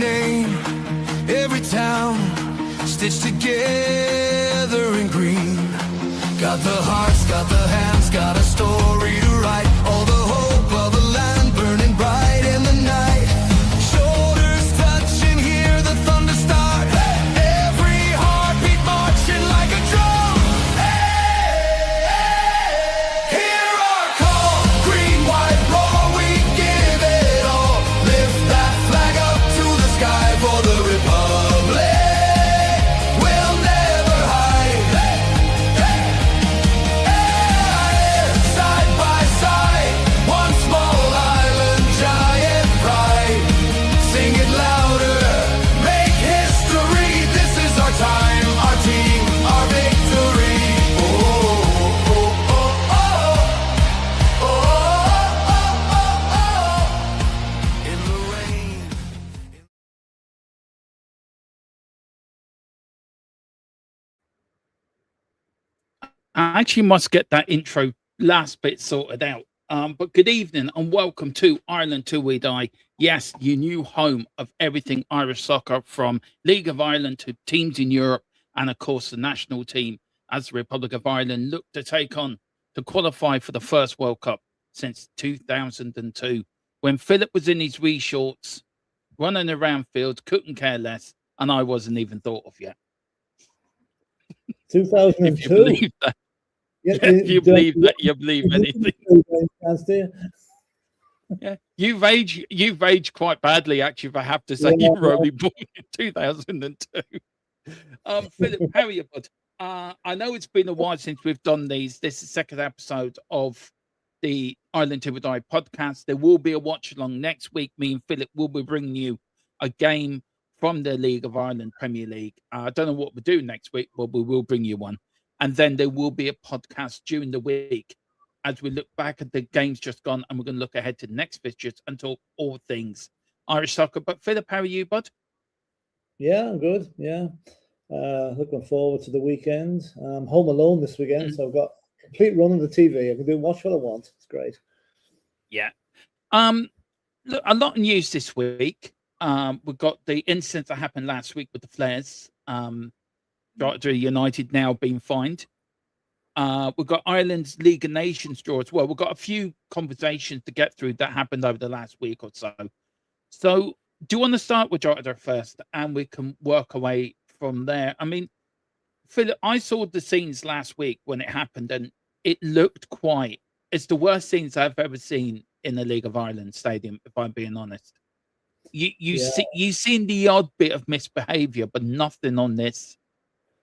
name, every town stitched together in green. Got the hearts, got the hands, got a story to write. All the hope of a land burning bright in the night. Shoulders touching, hear the thunder start. Every heartbeat marching like a drum. Hear our call, green, white, roar, we give it all. Lift that flag up to the sky for the Republic. We'll never hide. Side by side, one small island, giant pride. Sing it louder, make history. This is our time, our team, our victory. Oh, oh, oh, oh, oh, oh, oh, oh. In the rain. I actually must get that intro last bit sorted out. But good evening and welcome to Ireland Till We Die. Yes, your new home of everything Irish soccer, from League of Ireland to teams in Europe, and of course the national team, as the Republic of Ireland look to take on to qualify for the first World Cup since 2002, when Philip was in his wee shorts, running around fields, couldn't care less, and I wasn't even thought of yet. If you 2002. believe that. Yeah, If you believe that, you believe you anything. chance, do you? Yeah, you've aged quite badly, actually, if I have to say. Yeah, You were only born in 2002. Philip, how are you, bud? I know it's been a while since we've done these. This is the second episode of the Ireland Till We Die podcast. There will be a watch along next week. Me and Philip will be bringing you a game from the League of Ireland Premier League. I don't know what we're doing next week, but we will bring you one. And then there will be a podcast during the week as we look back at the games just gone, and we're going to look ahead to the next fixtures and talk all things Irish soccer. But Philip, how are you, bud? Yeah, I'm good. Yeah. Looking forward to the weekend. I'm home alone this weekend, so I've got complete run on the TV. I can watch what I want. It's great. Yeah. Look, a lot of news this week. We've got the incident that happened last week with the Flares. Drogheda United now being fined. We've got Ireland's League of Nations draw as well. We've got a few conversations to get through that happened over the last week or so. So do you want to start with Drogheda first, and we can work away from there? I mean, Philip, I saw the scenes last week when it happened, and it looked quite... It's the worst scenes I've ever seen in the League of Ireland stadium, if I'm being honest. You've seen the odd bit of misbehaviour, but nothing on this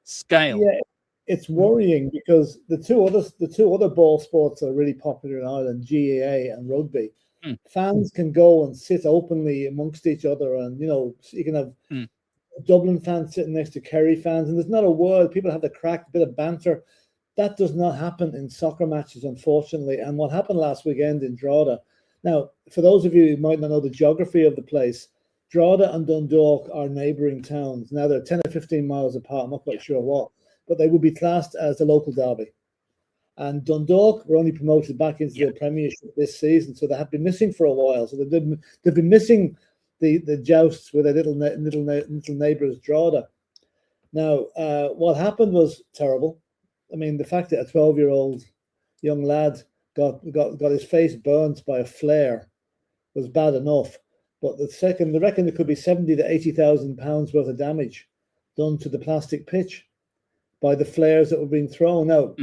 scale. Yeah, it's worrying because the two other ball sports are really popular in Ireland, GAA and rugby. Fans can go and sit openly amongst each other, and you can have Dublin fans sitting next to Kerry fans, and there's not a word. People have the crack, a bit of banter. That does not happen in soccer matches, unfortunately. And what happened last weekend in Drogheda. Now, for those of you who might not know the geography of the place, Drogheda and Dundalk are neighbouring towns. Now, they're 10 or 15 miles apart. I'm not quite sure what, but they would be classed as the local derby. And Dundalk were only promoted back into the Premiership this season, so they have been missing for a while. So they've been missing the jousts with their little neighbours, Drogheda. Now, what happened was terrible. I mean, the fact that a 12-year-old young lad got his face burnt by a flare was bad enough. But they reckon there could be 70 to 80,000 pounds worth of damage done to the plastic pitch by the flares that were being thrown. Now,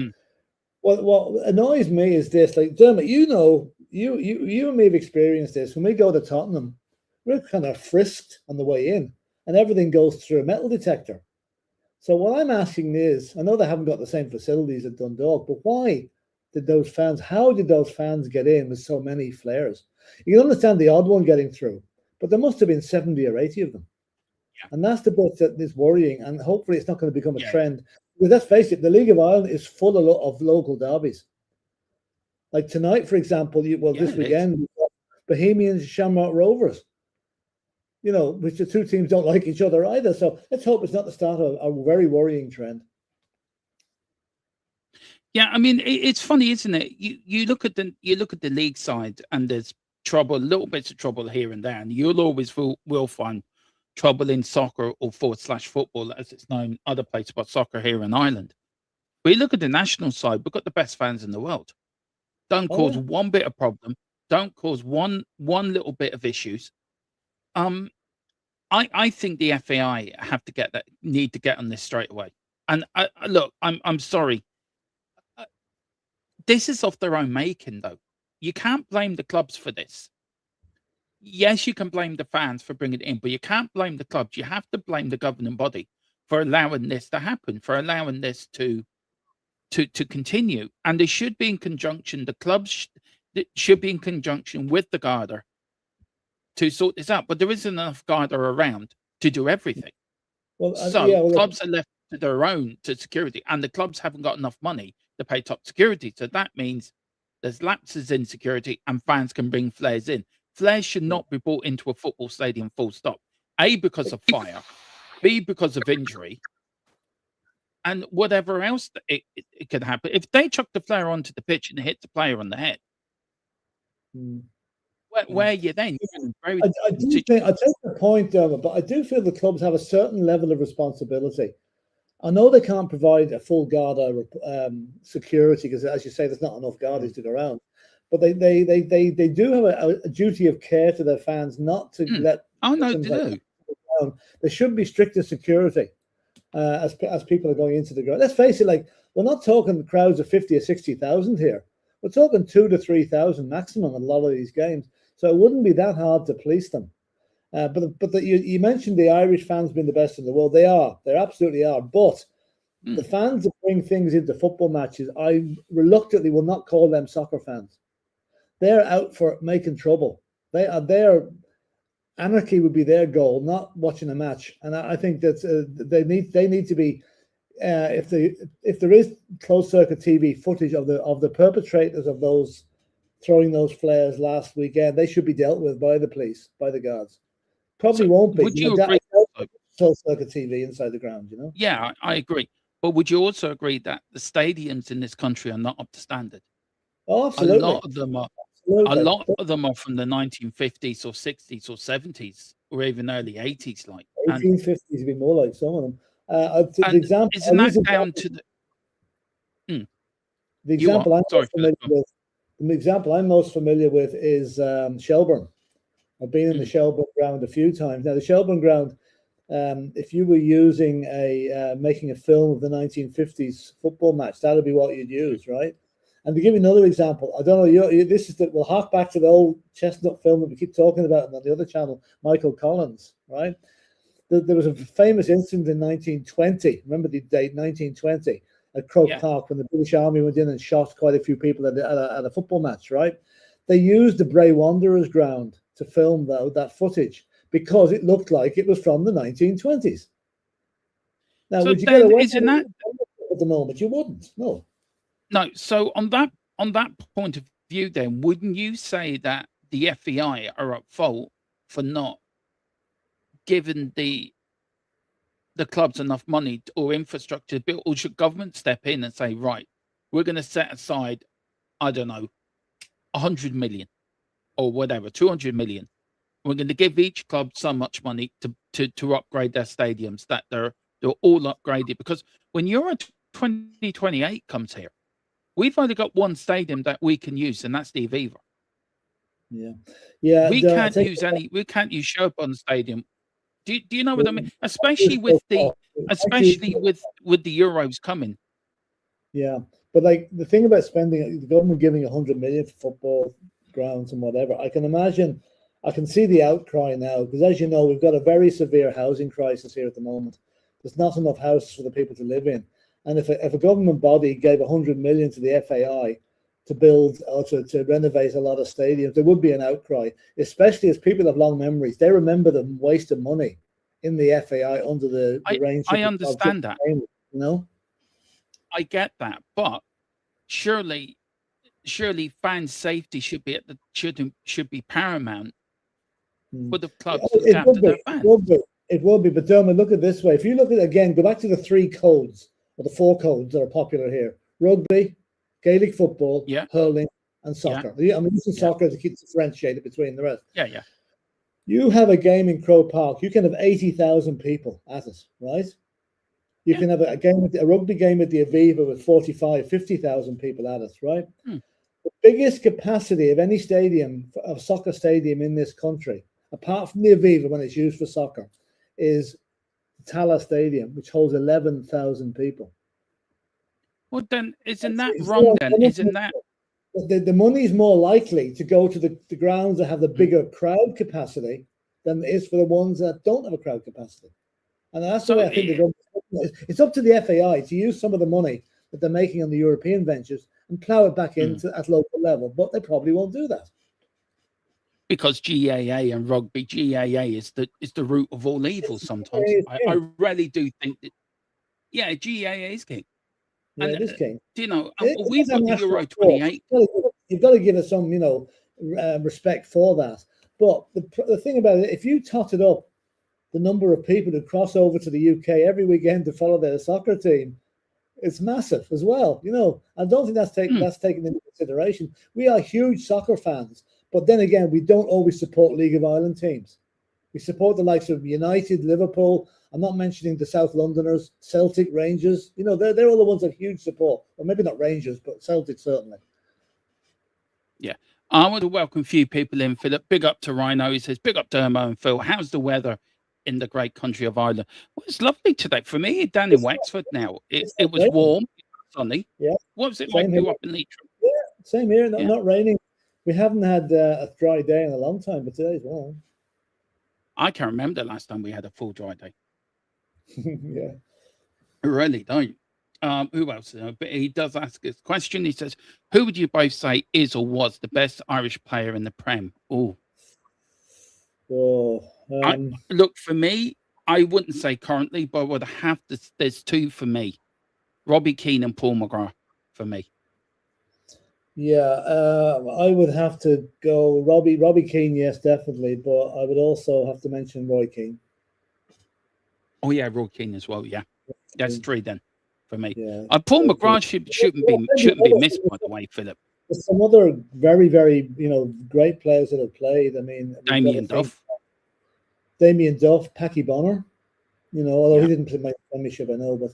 what annoys me is this: like, Dermot, you and me have experienced this. When we go to Tottenham, we're kind of frisked on the way in, and everything goes through a metal detector. So what I'm asking is, I know they haven't got the same facilities at Dundalk, but how did those fans get in with so many flares? You can understand the odd one getting through, but there must have been 70 or 80 of them. Yeah. And that's the bit that is worrying, and hopefully it's not going to become a trend. Because let's face it, the League of Ireland is full of local derbies. Like tonight, for example, this weekend, we've got Bohemians and Shamrock Rovers. Which the two teams don't like each other either. So let's hope it's not the start of a very worrying trend. Yeah, I mean, it's funny, isn't it? You look at the league side, and there's little bits of trouble here and there, and you'll always will find trouble in soccer or /football, as it's known other places, but soccer here in Ireland. We look at the national side, we've got the best fans in the world. Don't cause one bit of problem. Don't cause one little bit of issues. I think the FAI need to get on this straight away. And look, I'm sorry. This is of their own making, though. You can't blame the clubs for this. Yes, you can blame the fans for bringing it in, but you can't blame the clubs. You have to blame the governing body for allowing this to happen, for allowing this to continue. And they should be in conjunction. The clubs should be in conjunction with the Garda to sort this out. But there isn't enough Garda around to do everything. Clubs are left to their own to security, and the clubs haven't got enough money to pay top security. So that means there's lapses in security, and fans can bring flares in. Flares should not be brought into a football stadium, full stop. A, because of fire. B, because of injury. And whatever else it could happen. If they chuck the flare onto the pitch and it hits the player on the head, where are you then? I take the point, Dermot, but I do feel the clubs have a certain level of responsibility. I know they can't provide a full Garda security because, as you say, there's not enough Gardas to go around. But they do have a duty of care to their fans, not to let. Oh no, they do. There should be stricter security as people are going into the ground. Let's face it, like, we're not talking crowds of 50 or 60,000 here. We're talking 2,000 to 3,000 maximum in a lot of these games. So it wouldn't be that hard to police them. But you mentioned the Irish fans being the best in the world. They are. They absolutely are. But the fans that bring things into football matches, I reluctantly will not call them soccer fans. They're out for making trouble. Their anarchy would be their goal, not watching a match. And I think that they need to be. If there is closed circuit TV footage of the perpetrators of those throwing those flares last weekend, they should be dealt with by the police, by the guards. Probably won't be. Would you agree? Closed circuit TV inside the ground, you know? Yeah, I agree. But would you also agree that the stadiums in this country are not up to standard? Oh, absolutely. A lot of them are. Absolutely. A lot of them are from the 1950s or 60s or 70s or even early 80s, like 1850s would be more like some of them. The example, isn't that down to the example the example I'm most familiar with is Shelbourne. I've been in the Shelbourne ground a few times. Now, the Shelbourne ground, if you were using making a film of the 1950s football match, that would be what you'd use, right? And to give you another example, I don't know, we'll hark back to the old chestnut film that we keep talking about on the other channel, Michael Collins, right? There was a famous incident in 1920. Remember the date, 1920, at Croke Park, when the British Army went in and shot quite a few people at a football match, right? They used the Bray Wanderers ground to film that footage because it looked like it was from the 1920s. Now, would you get away with that at the moment? You wouldn't, no. No. So on that point of view, then, wouldn't you say that the FEI are at fault for not giving the clubs enough money or infrastructure to build, or should government step in and say, right, we're going to set aside, I don't know, 100 million or whatever, 200 million. We're going to give each club so much money to upgrade their stadiums, that they're all upgraded. Because when Euro 2028 comes here, we've only got one stadium that we can use, and that's the Aviva. Yeah. We can't use Shelbourne Stadium. Do you know what I mean? Especially with the Euros coming. Yeah, but like the thing about spending, the government giving 100 million for football grounds and whatever, I can see the outcry now, because as you know, we've got a very severe housing crisis here at the moment. There's not enough houses for the people to live in, and if a government body gave 100 million to the FAI to build or to renovate a lot of stadiums, there would be an outcry, especially as people have long memories. They remember them wasting money in the FAI under the range. I understand that. You know? I get that, but surely fan safety should be paramount for the clubs to look after their fans. It will be, but Dermot, look at it this way. If you look at, again, go back to the 3 codes or the 4 codes that are popular here: rugby, Gaelic football, hurling, and soccer. I'm using soccer to keep differentiated between the rest. Yeah. You have a game in Croke Park, you can have 80,000 people at it, right? You can have a rugby game at the Aviva with 45, 50,000 people at it, right? The biggest capacity of any stadium, a soccer stadium in this country, apart from the Aviva when it's used for soccer, is Tala Stadium, which holds 11,000 people. Well, then, isn't that wrong then? Isn't that... The money's more likely to go to the grounds that have the bigger crowd capacity than it is for the ones that don't have a crowd capacity. And that's the way I think it's up to the FAI to use some of the money that they're making on the European ventures and plough it back into at local level, but they probably won't do that. Because GAA and rugby, GAA is the root of all evil sometimes. I really do think that, GAA is king. Yeah, it is king. You know, we've got the Euro 28. You've got to give us some, respect for that. But the thing about it, if you totted up the number of people who cross over to the UK every weekend to follow their soccer team, it's massive as well. I don't think that's taken into consideration. We are huge soccer fans, but then again, we don't always support League of Ireland teams. We support the likes of United, Liverpool. I'm not mentioning the South Londoners, Celtic, Rangers. They're all the ones that have huge support. Well, maybe not Rangers, but Celtic certainly. Yeah. I want to welcome a few people in, Philip. Big up to Rhino. He says, big up to Irmo and Phil. How's the weather in the great country of Ireland? Well, it's lovely today. For me, down in Wexford now, it was warm, sunny. Yeah. What was it like you up in Leitrim? Yeah, same here. Not raining. We haven't had a dry day in a long time, but today's warm. I can't remember the last time we had a full dry day. Yeah. I really don't. Who else? But he does ask this question. He says, who would you both say is or was the best Irish player in the Prem? Look, for me, I wouldn't say currently, but I would have to. There's two for me. Robbie Keane and Paul McGrath for me. Yeah, I would have to go Robbie Keane, yes, definitely, but I would also have to mention Roy Keane. Oh yeah, Roy Keane as well. Yeah, that's three then for me. Yeah. Paul McGrath shouldn't be missed, by the way, Philip. There's some other very, very great players that have played. I mean, Damien Duff, Packy Bonner. Although he didn't play my premiership, I know, but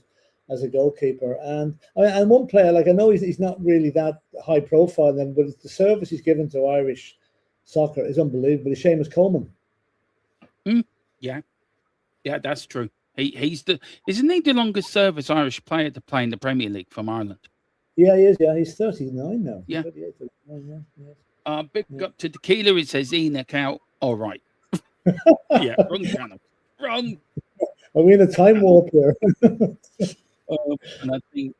as a goalkeeper, and one player, like, I know he's not really that high profile then, but the service he's given to Irish soccer is unbelievable. Seamus Coleman. Yeah, that's true. Isn't he the longest service Irish player to play in the Premier League from Ireland? Yeah, he is. Yeah, he's 39 now. Yeah. 38, 39, yeah. Big up to Tequila. It says Enoch out. All right. Yeah, wrong channel. Wrong. Are we in a time warp here? And I think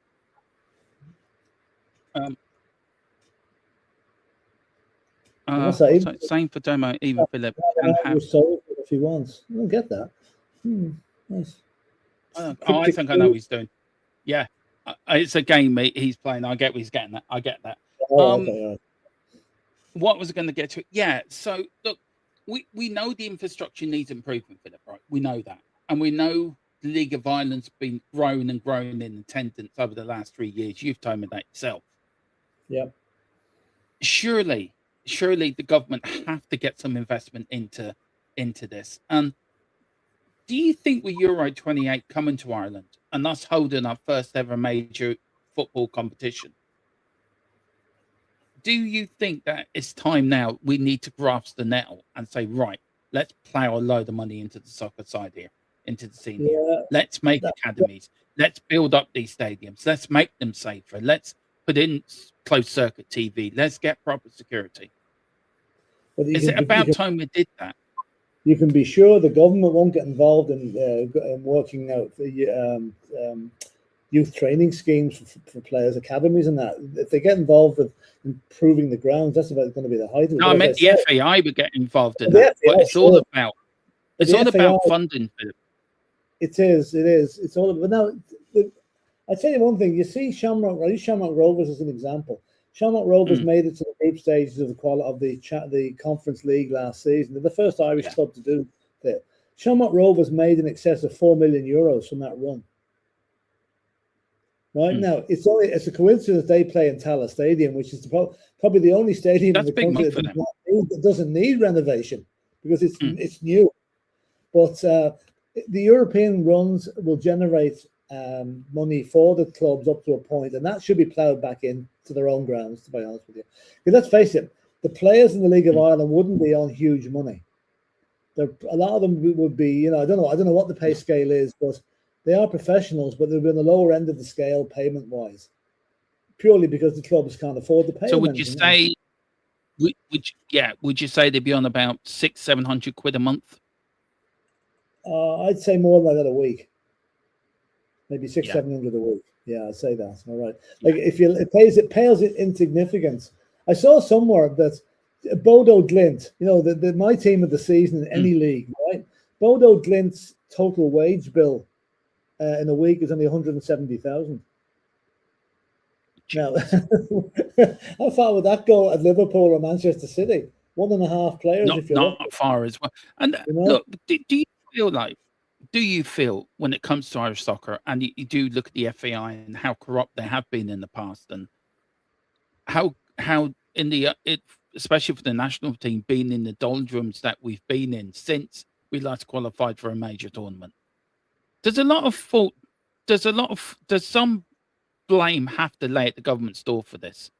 same for Domo, even Philip can have if he wants. I don't get that. Nice. I think I know what he's doing. Yeah. It's a game he's playing. I get what he's getting that. I get that. Okay. What was I going to get to? Yeah. So look, we know the infrastructure needs improvement, Philip, right? We know that. And we know the League of Ireland's been grown and grown in attendance over the last 3 years. You've told me that yourself. Yeah. Surely the government have to get some investment into this. And do you think with Euro 28 coming to Ireland and us holding our first ever major football competition, do you think that it's time now we need to grasp the nettle and say, right, let's plow a load of money into the soccer side here, into the senior. Yeah, let's make academies. Let's build up these stadiums. Let's make them safer. Let's put in closed circuit TV. Let's get proper security. Is it about time we did that? You can be sure the government won't get involved in working out youth training schemes for players, academies, and that. If they get involved with improving the grounds, that's about going to be the height of it. No, I meant the FAI would get involved in that, but it's all about funding. It is. It's all about. Now, I tell you one thing. You see, Shamrock. I use Shamrock Rovers as an example. Shamrock Rovers made it to the group stages of the Conference League last season. They're the first Irish club to do that. Shamrock Rovers made in excess of €4 million from that run. Right now, it's a coincidence they play in Tala Stadium, which is probably the only stadium in the country that doesn't need renovation. because it's new. But the European runs will generate money for the clubs up to a point, and that should be ploughed back into their own grounds, to be honest with you. Because let's face it, the players in the League of Ireland wouldn't be on huge money. A lot of them would be, I don't know what the pay scale is, but they are professionals, but they'll be on the lower end of the scale payment wise, purely because the clubs can't afford to pay. So would you say, would you say they'd be on about 600-700 quid a month? I'd say more like that a week, maybe 600-700 a week. Yeah, I'd say that. All right, like it pales insignificance. I saw somewhere that Bodo Glint, my team of the season in any league, right? Bodo Glint's total wage bill in a week is only 170,000. Now, how far would that go at Liverpool or Manchester City? 1.5 players, if you're not far as well. And look, do you feel when it comes to Irish soccer, and you do look at the FAI and how corrupt they have been in the past, and how in the especially for the national team, being in the doldrums that we've been in since we last qualified for a major tournament? Does some blame have to lay at the government's door for this?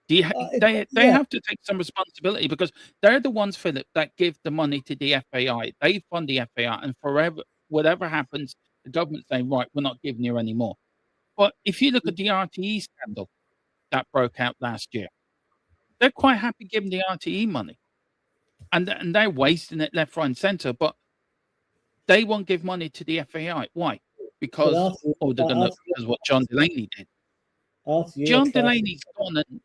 They have to take some responsibility, because they're the ones, Philip, that give the money to the FAI. They fund the FAI, and forever, whatever happens, the government's saying, right, we're not giving you any more. But if you look at the RTE scandal that broke out last year, they're quite happy giving the RTE money, and they're wasting it left, right, and centre. But they won't give money to the FAI. Why? Because because what John Delaney did. John Delaney's gone, and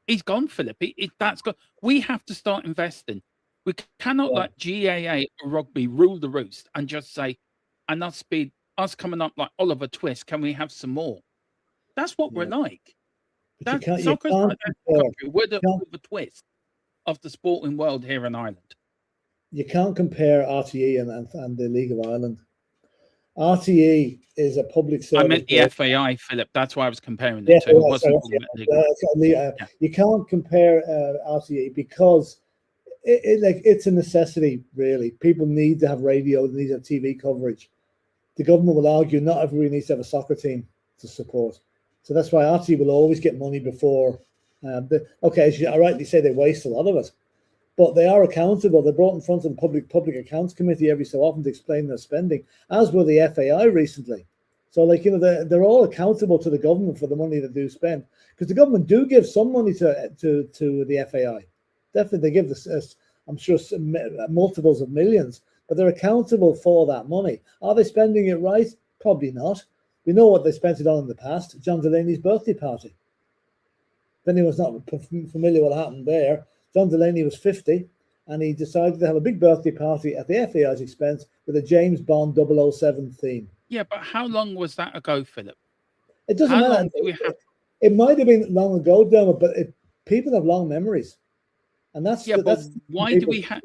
he's gone, Philip. That's gone. We have to start investing. We cannot let GAA or rugby rule the roost and just say, and us coming up like Oliver Twist. Can we have some more? That's what we're like. Soccer's like that country. We're the Oliver Twist of the sporting world here in Ireland. You can't compare RTE and the League of Ireland. RTE is a public service. I meant the FAI, Philip. That's why I was comparing the two. You can't compare RTE because it's a necessity, really. People need to have radio, they need to have TV coverage. The government will argue not everybody needs to have a soccer team to support. So that's why RTE will always get money before. As you rightly say, they waste a lot of it. But they are accountable. They're brought in front of the Public Accounts Committee every so often to explain their spending, as were the FAI recently. So, they're all accountable to the government for the money they do spend, because the government do give some money to the FAI. Definitely, they give this, I'm sure, multiples of millions, but they're accountable for that money. Are they spending it right? Probably not. We know what they spent it on in the past. John Delaney's birthday party. If anyone's not familiar with what happened there, John Delaney was 50, and he decided to have a big birthday party at the FAI's expense with a James Bond 007 theme. Yeah, but how long was that ago, Philip? It doesn't matter. It might have been long ago, Dermot, but people have long memories. And that's... Yeah, but why do we have...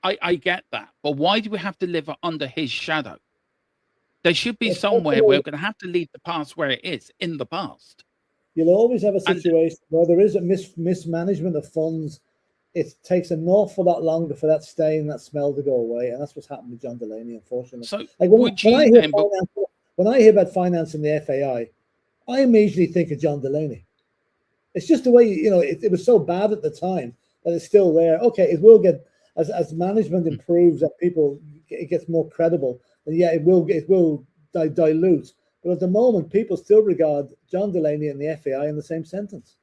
I get that, but why do we have to live under his shadow? There should be somewhere we're going to have to leave the past where it is, in the past. You'll always have a situation where there is a mismanagement of funds. It takes an awful lot longer for that stain, that smell to go away, and that's what's happened with John Delaney, unfortunately. So, when I hear about finance in the FAI, I immediately think of John Delaney. It's just the way it was so bad at the time that it's still there. Okay, it will get as management improves and it gets more credible. And it will dilute. But at the moment, people still regard John Delaney and the FAI in the same sentence.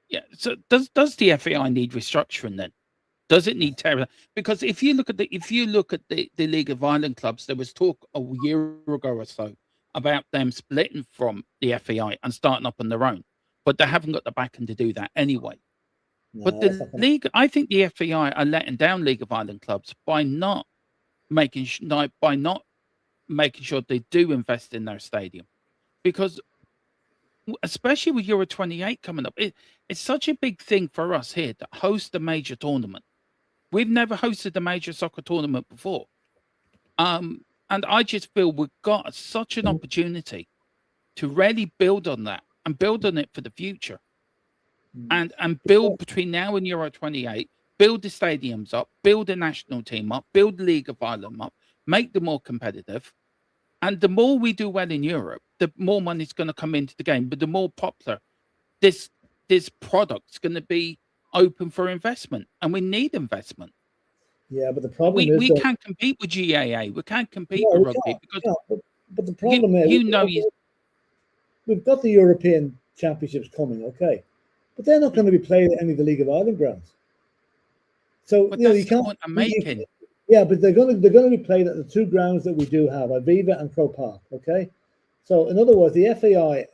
Yeah. So does the FAI need restructuring then? Does it need terror? Because if you look at the League of Ireland clubs, there was talk a year ago or so about them splitting from the FAI and starting up on their own, but they haven't got the backing to do that anyway. No, but the league, I think the FAI are letting down League of Ireland clubs by not making sure they do invest in their stadium, because especially with Euro 28 coming up, it's such a big thing for us here to host a major tournament. We've never hosted a major soccer tournament before, and I just feel we've got such an opportunity to really build on that and build on it for the future. and build between now and Euro 28. Build the stadiums up, build the national team up, build the League of Ireland up, make them more competitive. And the more we do well in Europe, the more money is going to come into the game. But the more popular this product's going to be open for investment, and we need investment. Yeah, but the problem is we can't compete with GAA. We can't compete with rugby because but the problem is we've got the European Championships coming, okay, but they're not going to be played at any of the League of Ireland grounds. So but you can't. What I'm making. Yeah, but they're going to be played at the two grounds that we do have, Aviva and Croke Park. Okay, so in other words, the FAI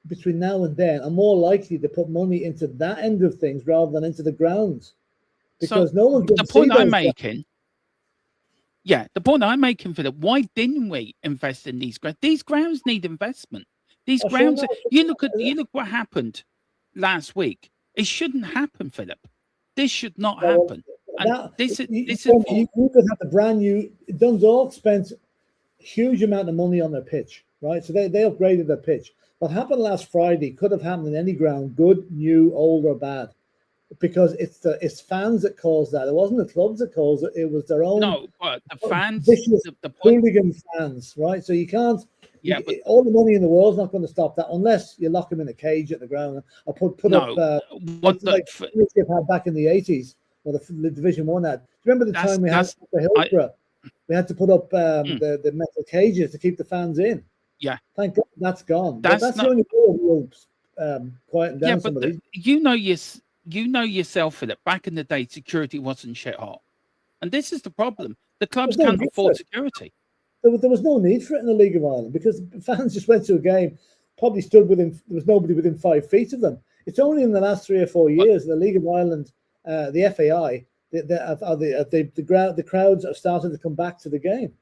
between now and then are more likely to put money into that end of things rather than into the grounds, because no one. The point I'm making. Yeah, the point I'm making, Philip. Why didn't we invest in these grounds? These grounds need investment. These grounds. You look what happened last week. It shouldn't happen, Philip. This should not happen. You could have the brand new. Dundalk spent a huge amount of money on their pitch, right? So they upgraded their pitch. What happened last Friday could have happened in any ground, good, new, old, or bad, because it's fans that caused that. It wasn't the clubs that caused it. It was their own. No, but the fans, the hooligan fans, right? So you can't. Yeah, but all the money in the world's not going to stop that unless you lock them in a cage at the ground or put up what Championship had back in the 80s. Or the Division 1 had. Do you remember the time we had the Hillsborough? We had to put up the metal cages to keep the fans in. Yeah. Thank God that's gone. That's the only way we'll quieten down some of these. You know yourself, Philip, back in the day, security wasn't shit hot. And this is the problem. The clubs can't afford security. There was no need for it in the League of Ireland because fans just went to a game, probably stood there was nobody within 5 feet of them. It's only in the last 3 or 4 years the League of Ireland, the FAI, the crowds have started to come back to the game.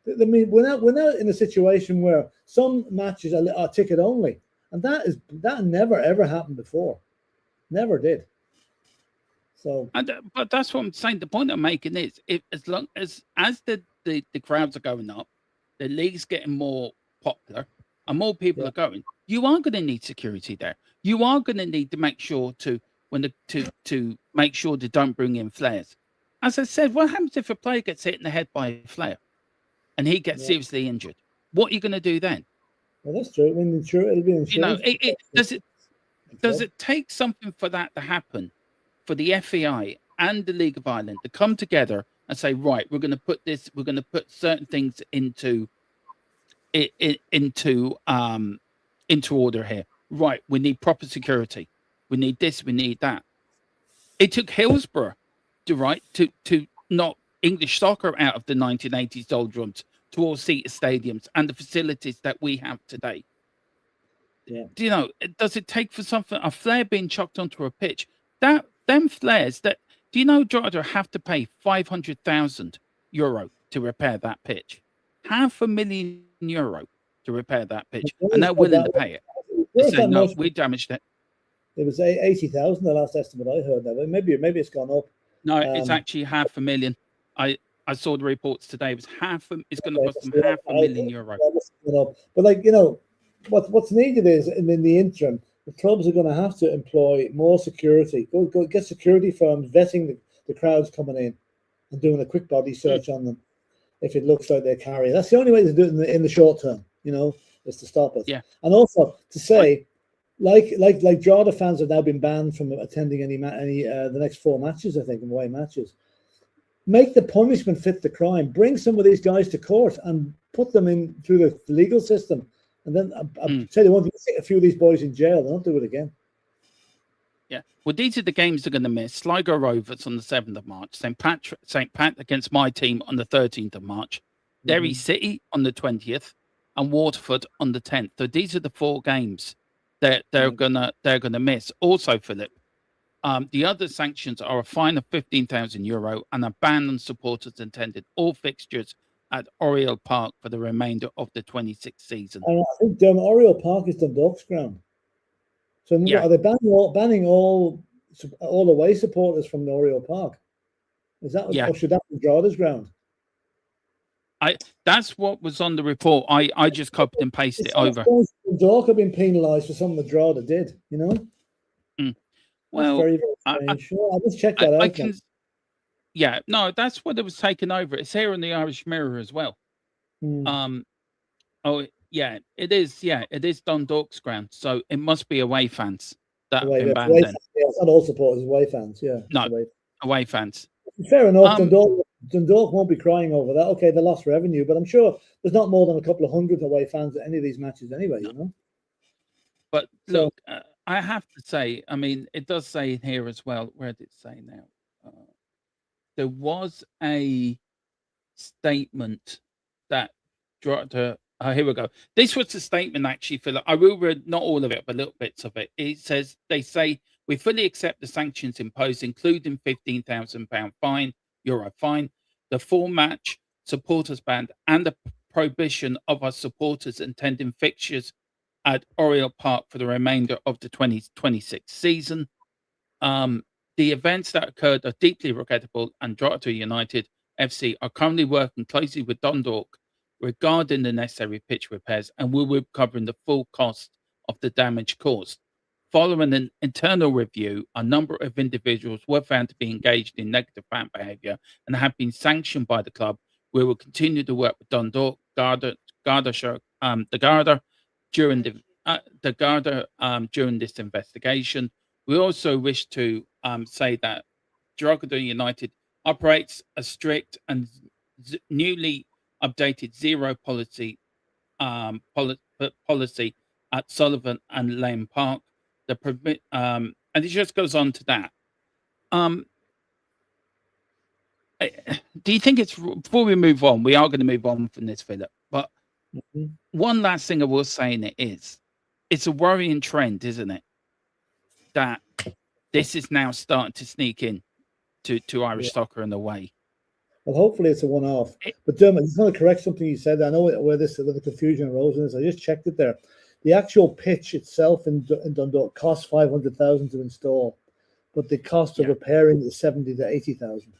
I mean, we're now in a situation where some matches are ticket only, and that never ever happened before, never did. So, but that's what I'm saying. The point I'm making is, as long as the crowds are going up, the league's getting more popular, and more people are going, you are going to need security there. You are going to need to make sure to make sure they don't bring in flares. As I said, what happens if a player gets hit in the head by a flare and he gets seriously injured? What are you going to do then? Well, that's true. I mean, it'll be insurance. Does it take something for that to happen, for the FAI and the League of Ireland to come together and say, right, we're going to put certain things into order here. Right, we need proper security. We need this, we need that. It took Hillsborough to knock English soccer out of the 1980s doldrums to all-seater stadiums and the facilities that we have today. Yeah. Do you know, does it take for something, a flare being chucked onto a pitch? Them flares, do you know Drogheda have to pay €500,000 to repair that pitch? €500,000 to repair that pitch, and they're willing to pay it. They say, no, we damaged it. It was 80,000 the last estimate I heard. That maybe it's gone up. No, it's actually €500,000. I saw the reports today. It was it's going to cost them €500,000. But what's needed is in the interim, the clubs are going to have to employ more security. Go get security firms vetting the crowds coming in and doing a quick body search on them if it looks like they're carrying. That's the only way to do it in the short term. Is to stop it. Yeah, and also to say. Like Drogheda fans have now been banned from attending any the next 4 matches, I think, away matches. Make the punishment fit the crime. Bring some of these guys to court and put them in through the legal system. And then I'll tell you one thing: stick a few of these boys in jail. They don't do it again. Yeah. Well, these are the games they're going to miss. Sligo Rovers on the 7th of March. St. Pat against my team on the 13th of March. Derry City on the 20th, and Waterford on the 10th. So these are the 4 games that they're gonna miss. Also, Philip, the other sanctions are a fine of €15,000 and a ban on supporters attended all fixtures at Oriel Park for the remainder of the 26th season. And I think Oriel Park is Dundalk's ground. So are they banning all away supporters from the Oriel Park? Is that or should that be Drogheda's ground? That's what was on the report. I just copied and pasted it over. Dundalk have been penalised for something that Drogheda did, Well, very, very I, strange. Sure, I'll just check I, that I out. can. Yeah, no, that's what it was taken over. It's here in the Irish Mirror as well. Um, oh yeah, it is. Yeah, it is Dundalk's ground, so it must be away fans that have been banned. Away Then fans. Yeah, it's not all supporters, away fans. Yeah, no, away. away fans. Fair enough. Um, Dundalk won't be crying over that. Okay, they lost revenue, but I'm sure there's not more than a couple of hundred away fans at any of these matches anyway. no. You know. But So look, I have to say, I mean, it does say in here as well. Where did it say now? There was a statement that Drogheda. Here we go. This was the statement actually, Philip. I will read not all of it, but little bits of it. It says they say we fully accept the sanctions imposed, including £15,000 fine, euro fine, the full match supporters ban, and the prohibition of our supporters attending fixtures at Oriel Park for the remainder of the 2026 season. The events that occurred are deeply regrettable, and Drogheda United FC are currently working closely with Dundalk regarding the necessary pitch repairs, and will be covering the full cost of the damage caused. Following an internal review, a number of individuals were found to be engaged in negative fan behaviour and have been sanctioned by the club. We will continue to work with Dundalk, the Garda during during this investigation. We also wish to say that Drogheda United operates a strict and newly updated zero policy policy at Sullivan and Lane Park. And it just goes on to that. Do you think it's before we move on? We are going to move on from this, Philip. But one last thing I will say in it is, it's a worrying trend, isn't it? That this is now starting to sneak in to Irish soccer in a way. Well, hopefully it's a one-off. But Dermot, I just want to correct something you said. I know where the confusion arose in this. I just checked it there. The actual pitch itself in Dundalk costs 500,000 to install, but the cost of repairing is 70 to 80,000.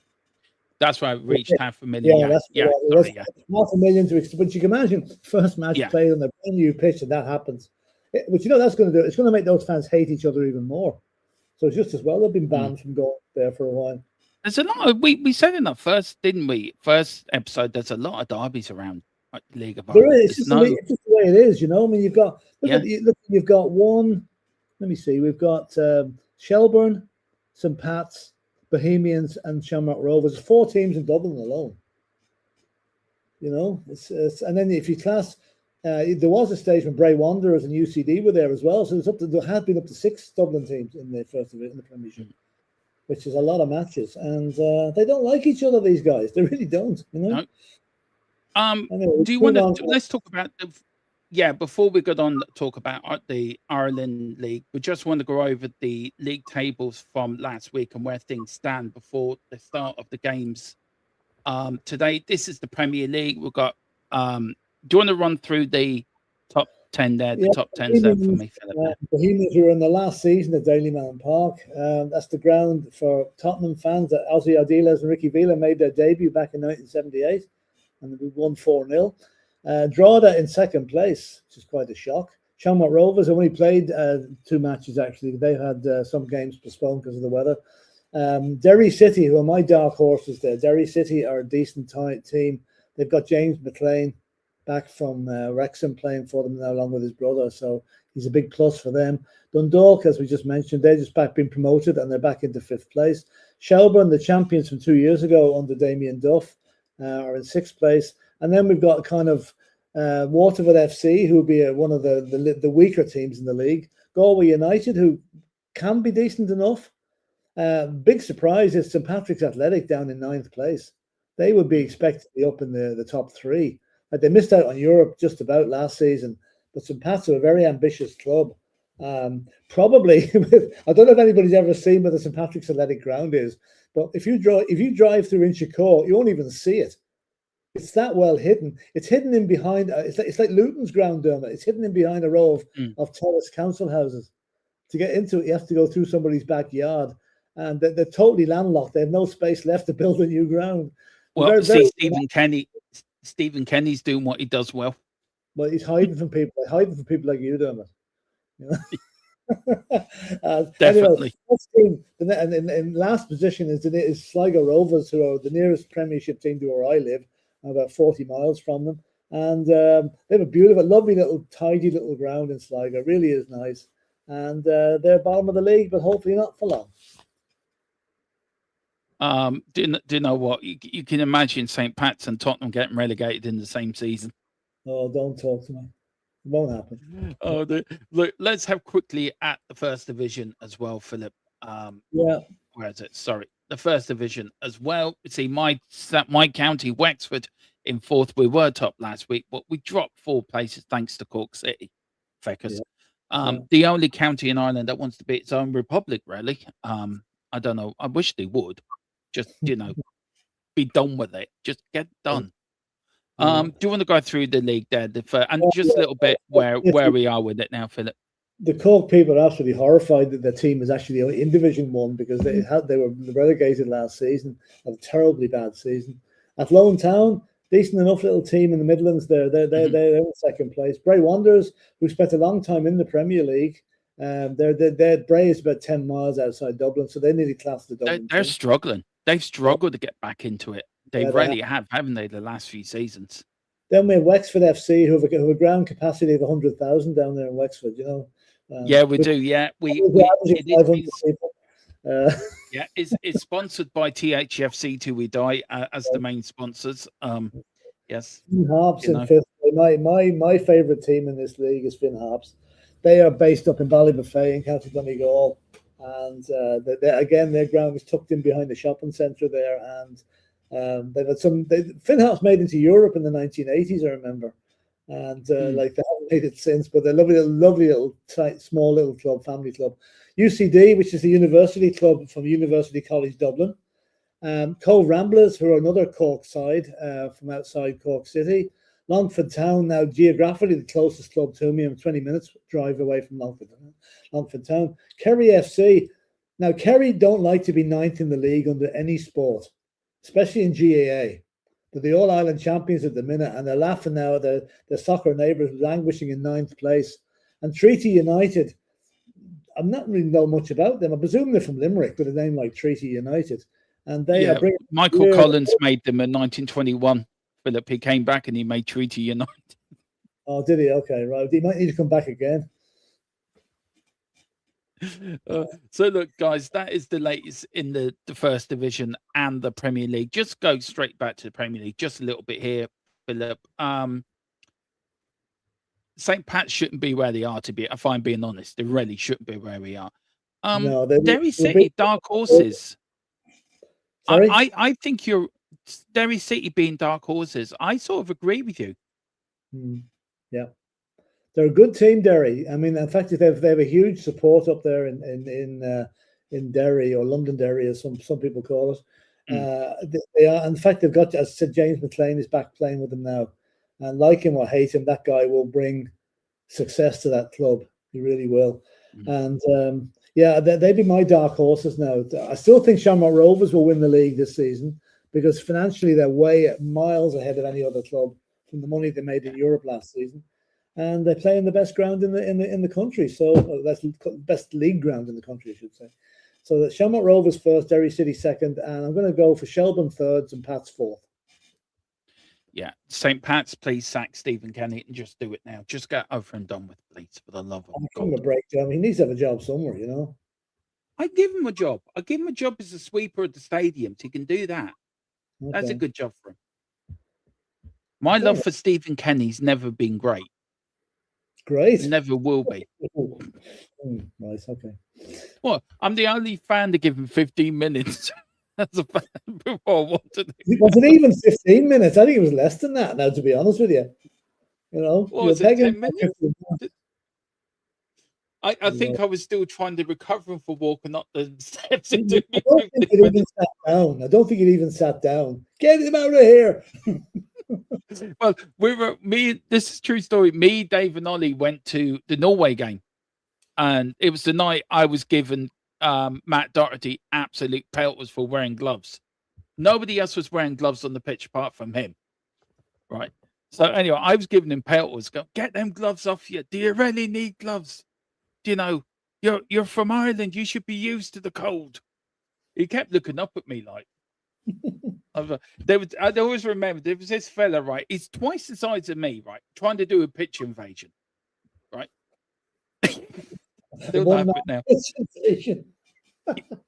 That's why it reached $500,000. Yeah, that's $500,000 to extend. But you can imagine first match played on a brand new pitch, and that happens. But you know that's going to do. It's going to make those fans hate each other even more. So it's just as well they've been banned from going there for a while. There's a lot of, we said in the first, didn't we? First episode, there's a lot of derbies around League of Ireland. There is. It's just the way it is, you know. I mean, you've got you've got one. Let me see. We've got Shelburne, St. Pat's, Bohemians, and Shamrock Rovers. 4 teams in Dublin alone. You know, and then if you class, there was a stage when Bray Wanderers and UCD were there as well. So there had been up to 6 Dublin teams in the first division, in the Premiership, which is a lot of matches, and they don't like each other. These guys, they really don't. You know. No. Anyway, do you want to? Let's talk about before we go on, talk about the Ireland League. We just want to go over the league tables from last week and where things stand before the start of the games. Today, this is the Premier League. We've got. Do you want to run through the top 10 there? The top 10s there for me, Philip. Bohemians were in the last season at Dalymount Park. That's the ground for Tottenham fans that Ozzy Ardiles and Ricky Villa made their debut back in 1978, and we won 4-0. Drogheda in second place, which is quite a shock. Shamrock Rovers only played 2 matches, actually. They had some games postponed because of the weather. Derry City, who are my dark horses there. Derry City are a decent team. They've got James McLean back from Wrexham playing for them now, along with his brother. So he's a big plus for them. Dundalk, as we just mentioned, they're just been promoted and they're back into 5th place. Shelburne, the champions from 2 years ago under Damien Duff, are in 6th place. And then we've got kind of Waterford FC, who will be one of the weaker teams in the league. Galway United, who can be decent enough. Big surprise is St. Patrick's Athletic down in 9th place. They would be expected to be up in the top 3. They missed out on Europe just about last season, but St. Pat's are a very ambitious club. Probably, I don't know if anybody's ever seen where the St. Patrick's Athletic ground is, but if you drive through Inchicore, you won't even see it. It's that well hidden. It's hidden in behind. It's like Luton's ground, Dermot. It's hidden in behind a row of terrace council houses. To get into it, you have to go through somebody's backyard, and they're totally landlocked. They have no space left to build a new ground. Well, Stephen Kenny's doing what he does well. Well, he's hiding from people. Hiding from people like you, Dermot. You know? Definitely. First team, and in last position is Sligo Rovers, who are the nearest Premiership team to where I live, about 40 miles from them. And they have a beautiful, lovely little, tidy little ground in Sligo. It really is nice. And they're bottom of the league, but hopefully not for long. Do you know what? You can imagine St. Pat's and Tottenham getting relegated in the same season. Oh, don't talk to me. It won't happen. Oh, look, let's have quickly at the first division as well, Philip. Yeah. Where is it? Sorry, the first division as well. See, my county, Wexford, in fourth. We were top last week, but we dropped 4 places thanks to Cork City. Feckers. Yeah. The only county in Ireland that wants to be its own republic, really. I don't know. I wish they would. Just, be done with it. Just get done. Do you want to go through the league there, and just a little bit where we are with it now, Philip? The Cork people are absolutely horrified that the team is actually in Division 1 because they were relegated last season, a terribly bad season. Athlone Town, decent enough little team in the Midlands there. They're in second place. Bray Wanderers, who spent a long time in the Premier League, Bray is about 10 miles outside Dublin, so they nearly classed the Dublin. They're struggling. They've struggled to get back into it. They really have, haven't they, the last few seasons? Then we have Wexford FC, who have a ground capacity of 100,000 down there in Wexford, Yeah, we do. Yeah, it's sponsored by THFC till we die as the main sponsors. Yes. Finn Harps in fifth. My favourite team in this league is Finn Harps. They are based up in Ballybuffet in County Donegal, and their ground is tucked in behind the shopping centre there. And they've had Finn Harps made into Europe in the 1980s, I remember. And they haven't made it since, but they're lovely little tight, small little club, family club. UCD, which is the university club from University College Dublin. Cove Ramblers, who are another Cork side from outside Cork City. Longford Town, now geographically the closest club to me. I'm 20 minutes drive away from Longford Town. Kerry FC. Now, Kerry don't like to be ninth in the league under any sport, especially in GAA. They're the All-Ireland champions at the minute, and they're laughing now at their soccer neighbours languishing in 9th place. And Treaty United, I'm not really know much about them. I presume they're from Limerick with a name like Treaty United. And they are bringing Michael Collins made them in 1921. Philip, he came back and he made Treaty United. Oh, did he? Okay, right. He might need to come back again. So look, guys, that is the latest in the first division and the Premier League. Just go straight back to the Premier League, just a little bit here, Philip. St. Pat's shouldn't be where they are, if I'm being honest. They really shouldn't be where we are. No, Derry City, dark horses. Sorry? I think you're Derry City being dark horses. I sort of agree with you. Yeah. They're a good team, Derry. I mean, in fact, they have a huge support up there in Derry, or Londonderry, as some people call it. They are, in fact, they've got, as I said, James McLean is back playing with them now, and like him or hate him, that guy will bring success to that club. He really will. And they'd be my dark horses now. I still think Shamrock Rovers will win the league this season because financially they're way miles ahead of any other club from the money they made in Europe last season. And they play in the best ground in the country. So that's best league ground in the country, I should say. So the Shamrock Rovers first, Derry City second, and I'm going to go for Shelburne third and Pat's fourth. Yeah, St. Pat's, please sack Stephen Kenny and just do it now. Just get over and done with, please, for the love of God. Give him a breakdown. He needs to have a job somewhere, I give him a job. I give him a job as a sweeper at the stadiums. He can do that. Okay. That's a good job for him. My love for Stephen Kenny's never been great. Great. Never will be. Nice, okay. Well, I'm the only fan to give him 15 minutes as a fan before Was it even 15 minutes? I think it was less than that now, to be honest with you. Was it 10 minutes? I think I was still trying to recover from walking up the steps. I don't think it even sat down. I don't think it even sat down. Get him out of here. Well, this is true story. Me, Dave, and Ollie went to the Norway game, and it was the night I was given Matt Doherty absolute pelters for wearing gloves. Nobody else was wearing gloves on the pitch apart from him. Right. So anyway, I was giving him pelters. Go, get them gloves off you. Do you really need gloves? You're from Ireland. You should be used to the cold. He kept looking up at me like. I always remember there was this fella, right? He's twice the size of me, right? Trying to do a pitch invasion, right? Still laugh it now.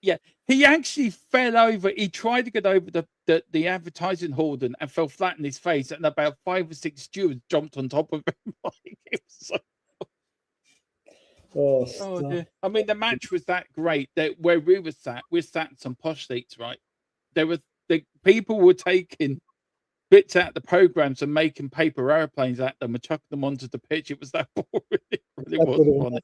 Yeah, he actually fell over. He tried to get over the advertising hall and fell flat in his face, and about 5 or 6 stewards jumped on top of him. It was so, dear. I mean, the match was that great that where we sat in some posh seats, right? The people were taking bits out of the programs and making paper airplanes at them and chucking them onto the pitch. It was that boring. It really was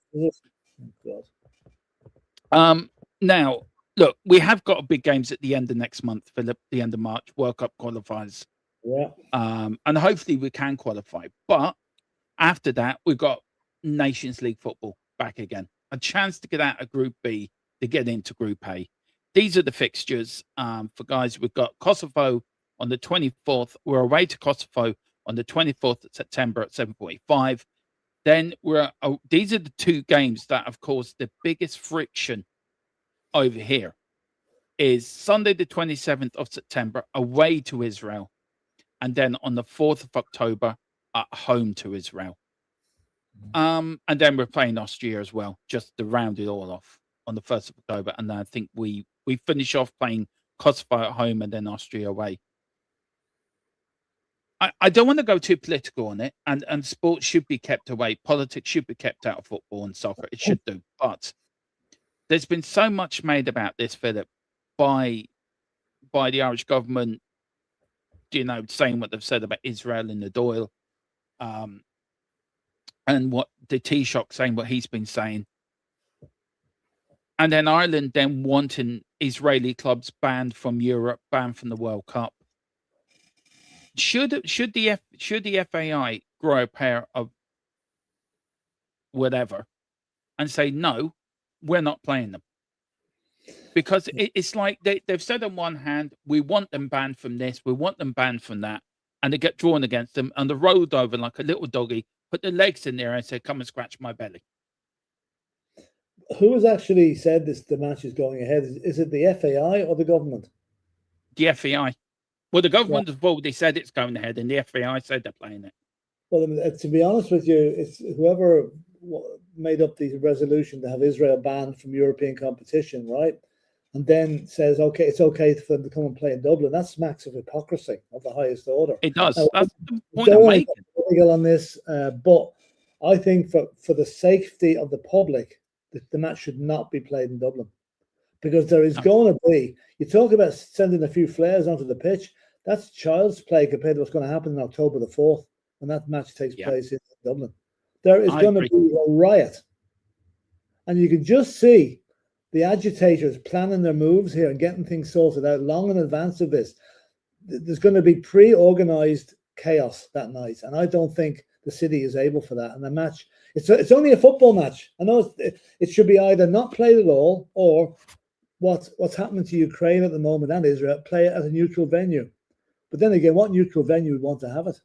funny. Now, look, we have got big games at the end of next month, Philip, the end of March, World Cup qualifiers. Yeah. And hopefully we can qualify. But after that, we've got Nations League football back again. A chance to get out of Group B to get into Group A. These are the fixtures for guys. We've got Kosovo on the 24th. We're away to Kosovo on the 24th of September at 7:45. Then these are the two games that have caused the biggest friction over here. Is Sunday the 27th of September away to Israel, and then on the 4th of October at home to Israel. And then we're playing Austria as well, just to round it all off on the 1st of October. And then I think we finish off playing Kosovo at home and then Austria away. I don't want to go too political on it, and sports should be kept away. Politics should be kept out of football and soccer. It should do. But there's been so much made about this, Philip, by the Irish government, saying what they've said about Israel and the Doyle, and what the Taoiseach saying what he's been saying. And then Ireland then wanting Israeli clubs banned from Europe, banned from the World Cup. Should the FAI grow a pair of whatever and say, no, we're not playing them? Because it's like they've said on one hand, we want them banned from this, we want them banned from that, and they get drawn against them, and they rolled over like a little doggy, put their legs in there and say, come and scratch my belly. Who has actually said the match is going ahead? Is it the FAI or the government? The FAI. Well, the government has already said it's going ahead, and the FAI said they're playing it. Well, to be honest with you, it's whoever made up the resolution to have Israel banned from European competition, right? And then says, okay, it's okay for them to come and play in Dublin. That smacks of hypocrisy of the highest order. It does. That's the point I'm making. Legal on this, but I think for the safety of the public, the match should not be played in Dublin, because there is going to be. You talk about sending a few flares onto the pitch. That's child's play compared to what's going to happen on October the 4th when that match takes place in Dublin. There is going to be a riot, and you can just see the agitators planning their moves here and getting things sorted out long in advance of this. There's going to be pre-organized chaos that night, and I don't think the city is able for that. And the match, it's only a football match. I know it should be either not played at all, or what's happening to Ukraine at the moment and Israel, play it at a neutral venue. But then again, what neutral venue would want to have it?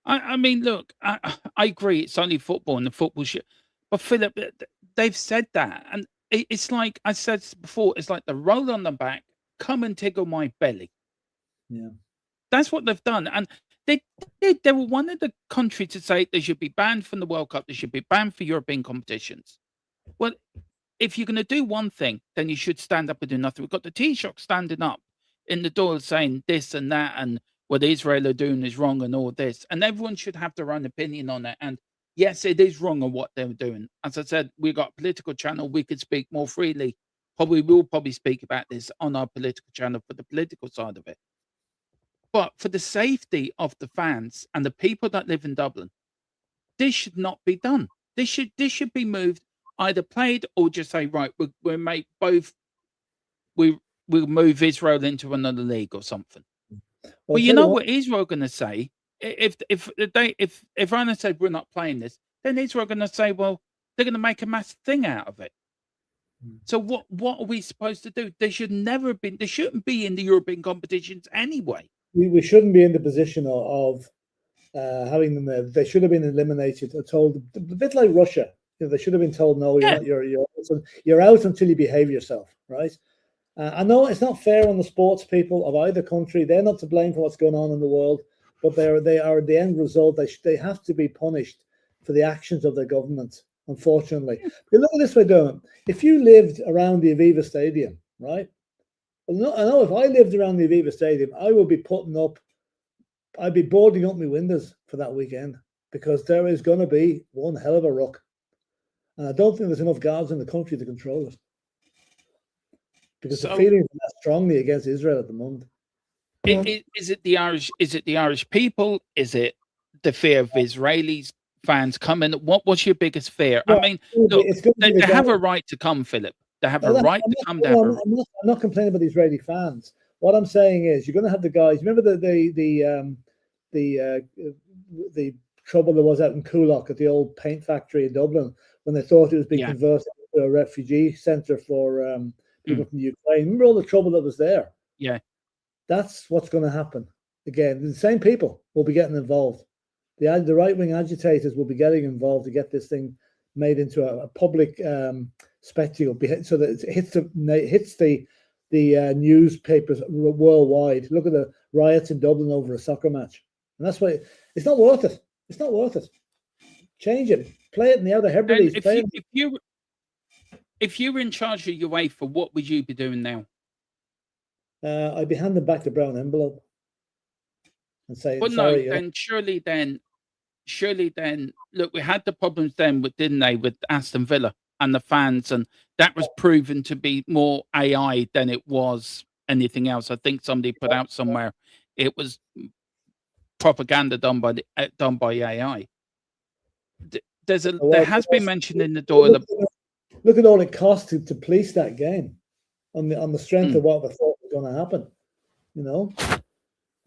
I mean, look, I agree. It's only football, and the football should. But Philip, they've said that, and it's like I said before. It's like the roll on the back, come and tickle my belly. Yeah, that's what they've done, and they were one of the countries to say they should be banned from the World Cup. They should be banned for European competitions. Well, if you're going to do one thing, then you should stand up and do nothing. We've got the Taoiseach standing up in the door saying this and that, and what Israel are doing is wrong and all this, and everyone should have their own opinion on it. And yes, it is wrong on what they're doing. As I said, we've got a political channel. We could speak more freely. We'll probably speak about this on our political channel for the political side of it. But for the safety of the fans and the people that live in Dublin, this should not be done. This should be moved, either played or just say, right, we'll make both. We'll move Israel into another league or something. Well, you know what Israel going to say? If Ireland said we're not playing this, then Israel going to say, well, they're going to make a massive thing out of it. So what are we supposed to do? They shouldn't be in the European competitions anyway. We shouldn't be in the position of having them there. They should have been eliminated or told, a bit like Russia They should have been told, no, you're Yeah. not. You're out until you behave yourself, right? I know it's not fair on the sports people of either country. They're not to blame for what's going on in the world, but they are the end result. They have to be punished for the actions of their government. Unfortunately, but look at this way, Dermot. If you lived around the Aviva Stadium, right? Well, I know if I lived around the Aviva Stadium, I would be I'd be boarding up my windows for that weekend, because there is going to be one hell of a ruck. And I don't think there's enough guards in the country to control it. Because the feelings are that strongly against Israel at the moment. Is it the Irish? Is it the Irish people? Is it the fear of Israelis fans coming? What's your biggest fear? Well, I mean, look, they have a right to come, Philip. They have a right to come down. I'm not complaining about the Israeli fans. What I'm saying is, you're going to have the guys. Remember the trouble there was out in Coolock at the old paint factory in Dublin, when they thought it was being converted into a refugee centre for people from the Ukraine. Remember all the trouble that was there? Yeah. That's what's going to happen. Again, the same people will be getting involved. The right-wing agitators will be getting involved to get this thing made into a public spectacle, so that it hits the newspapers worldwide. Look at the riots in Dublin over a soccer match, and that's why it's not worth it. It's not worth it. Change it. Play it in the Outer Hebrides. If you were in charge of UEFA, what would you be doing now? I'd be handing back the brown envelope and saying, "Well, sorry." No, then surely then, look, we had the problems then, didn't they, with Aston Villa and the fans, and that was proven to be more AI than it was anything else. I think somebody put out somewhere it was propaganda done by AI. There has been mentioned in the door. Look at all it cost to police that game on the strength of what we thought was going to happen,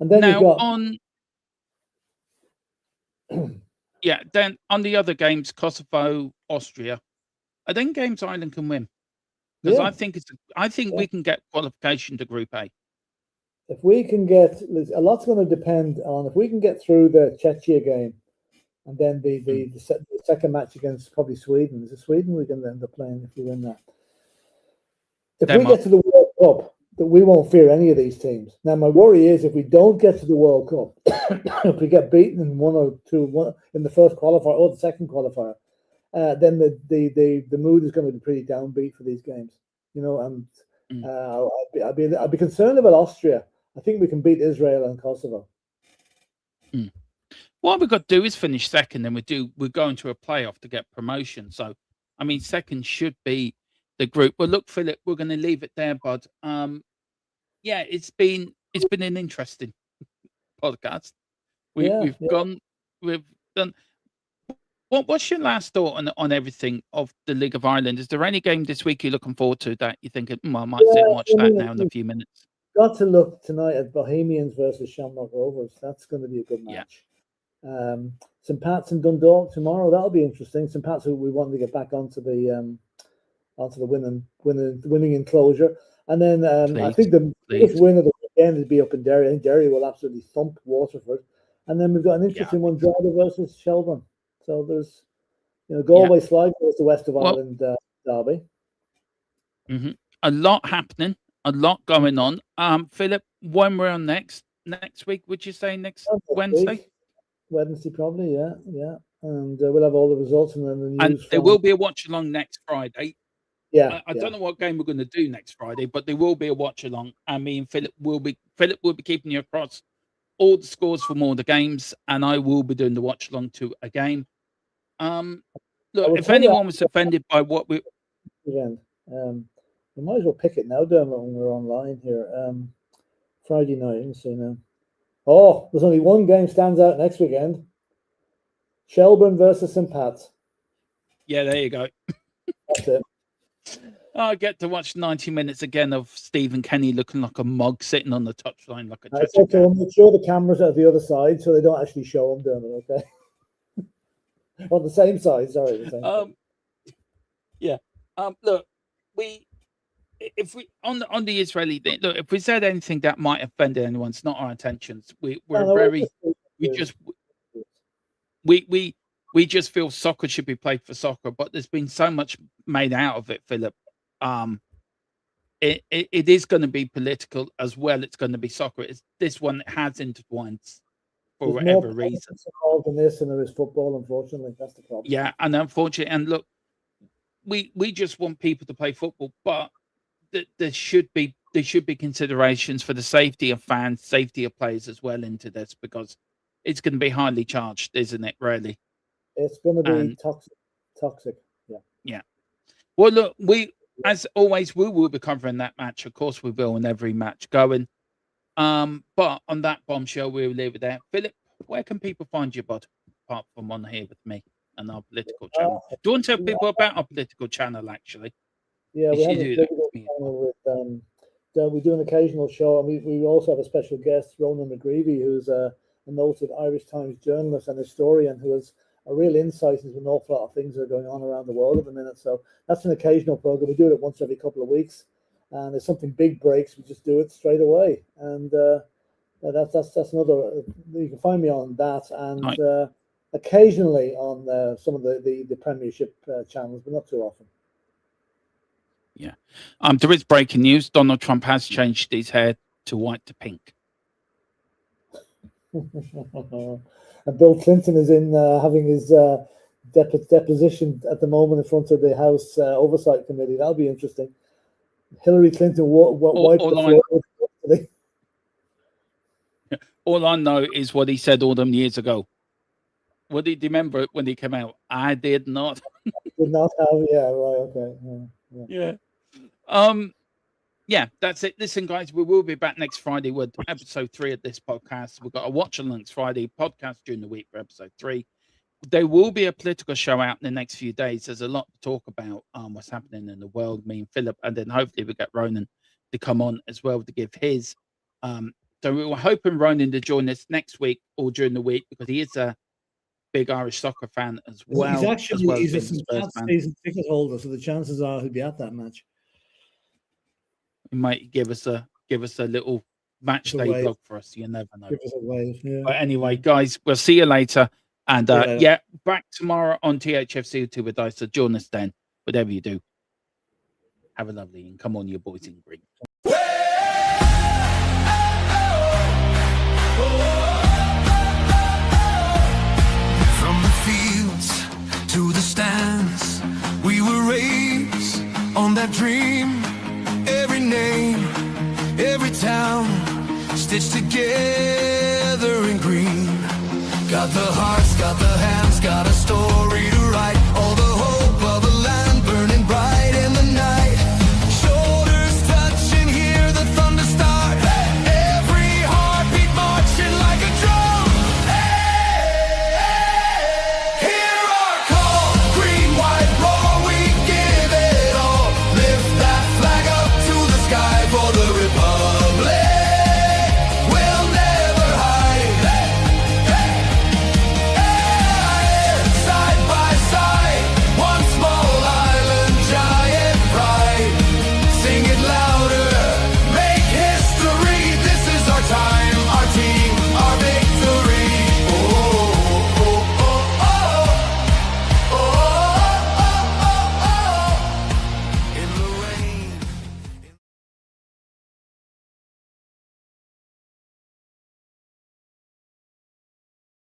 And then now you've got then on the other games, Kosovo, Austria, I think games Ireland can win, because I think we can get qualification to Group A. If we can get, a lot's going to depend on if we can get through the Czechia game, and then the second match against probably Sweden. Is it Sweden we're going to end up playing if we win that? If we get to the World Cup, that we won't fear any of these teams. Now, my worry is if we don't get to the World Cup, if we get beaten in one in the first qualifier or the second qualifier, then the mood is going to be pretty downbeat for these games, and I'd be concerned about Austria. I think we can beat Israel and Kosovo. What we've got to do is finish second, then we're going to a playoff to get promotion. So, I mean, second should be the group. Well, look, Philip, we're going to leave it there, bud. It's been an interesting podcast. We've done. What's your last thought on everything of the League of Ireland? Is there any game this week you're looking forward to that you think, I might sit and watch that now in a few minutes? Got to look tonight at Bohemians versus Shamrock Rovers. That's going to be a good match. St. Pat's and Dundalk tomorrow. That'll be interesting. St. Pat's, who we want to get back onto the winning enclosure, and then I think the biggest win of the weekend would be up in Derry. I think Derry will absolutely thump Waterford, and then we've got an interesting one: Drogheda versus Shelburne. So there's, Galway Sligo is the West of Ireland derby. A lot happening, a lot going on. Philip, when we're on next week, would you say next Wednesday? Wednesday, probably, yeah. And we'll have all the results and then the news. And there will be a watch along next Friday. Yeah, I don't know what game we're going to do next Friday, but there will be a watch along. I mean, Philip will be keeping you across all the scores from all the games, and I will be doing the watch along to a game. Look, if anyone was offended by what we we might as well pick it now, Dermot, when we're online here. Friday night, let me see now. Oh, there's only one game stands out next weekend. Shelburne versus St. Pat's. Yeah, there you go. That's it. I get to watch 90 minutes again of Stephen Kenny looking like a mug sitting on the touchline like a okay, we'll make sure the cameras are at the other side so they don't actually show them, Dermot, okay? On the same side, sorry. The same side. Yeah. Look, if we on the Israeli thing, look, if we said anything that might offend anyone, it's not our intentions. We we just feel soccer should be played for soccer, but there's been so much made out of it, Philip. It is going to be political as well. It's going to be soccer. It's this one that has intertwined for There's whatever more reason. involved in this than there is football, unfortunately. That's the problem. Yeah, and unfortunately, and look, we just want people to play football, but there should be considerations for the safety of fans, safety of players as well into this, because it's going to be highly charged, isn't it? Really, it's going to be toxic. Yeah. Yeah. Well, look, as always, we will be covering that match. Of course, we will in every match going. But on that bombshell, we'll leave it there. Philip, where can people find you, bud? Apart from on here with me and our political channel. Do you want to tell people about our political channel, actually? Yeah, we have a political channel with, we do an occasional show, and we also have a special guest, Ronan McGreevy, who's a noted Irish Times journalist and historian who has a real insight into an awful lot of things that are going on around the world at the minute. So that's an occasional program. We do it once every couple of weeks, and if something big breaks, we just do it straight away. And that's another. You can find me on that, and occasionally on some of the Premiership channels, but not too often. Yeah. There is breaking news. Donald Trump has changed his hair to white to pink. And Bill Clinton is in having his deposition at the moment in front of the House Oversight Committee. That'll be interesting. Hillary Clinton wiped the floor. All I know is what he said all them years ago. What did you remember when he came out? I did not. Did not have, yeah, right, okay. Yeah. Yeah, that's it. Listen, guys, we will be back next Friday with episode 3 of this podcast. We've got a watch on next Friday, podcast during the week for episode 3. There will be a political show out in the next few days. There's a lot to talk about, what's happening in the world, me and Philip, and then hopefully we get Ronan to come on as well to give his. So we were hoping Ronan to join us next week or during the week, because he is a big Irish soccer fan as well. He's a season ticket holder, so the chances are he'll be at that match. He might give us a little match day vlog for us. You never know. Give us a wave, yeah. But anyway, guys, we'll see you later. And back tomorrow on THFC 2 with Dice. So join us then. Whatever you do, have a lovely and come on, you boys in green. From the fields to the stands, we were raised on that dream. Every name, every town, stitched together in green. Got the hearts, got the hands, got a story to write.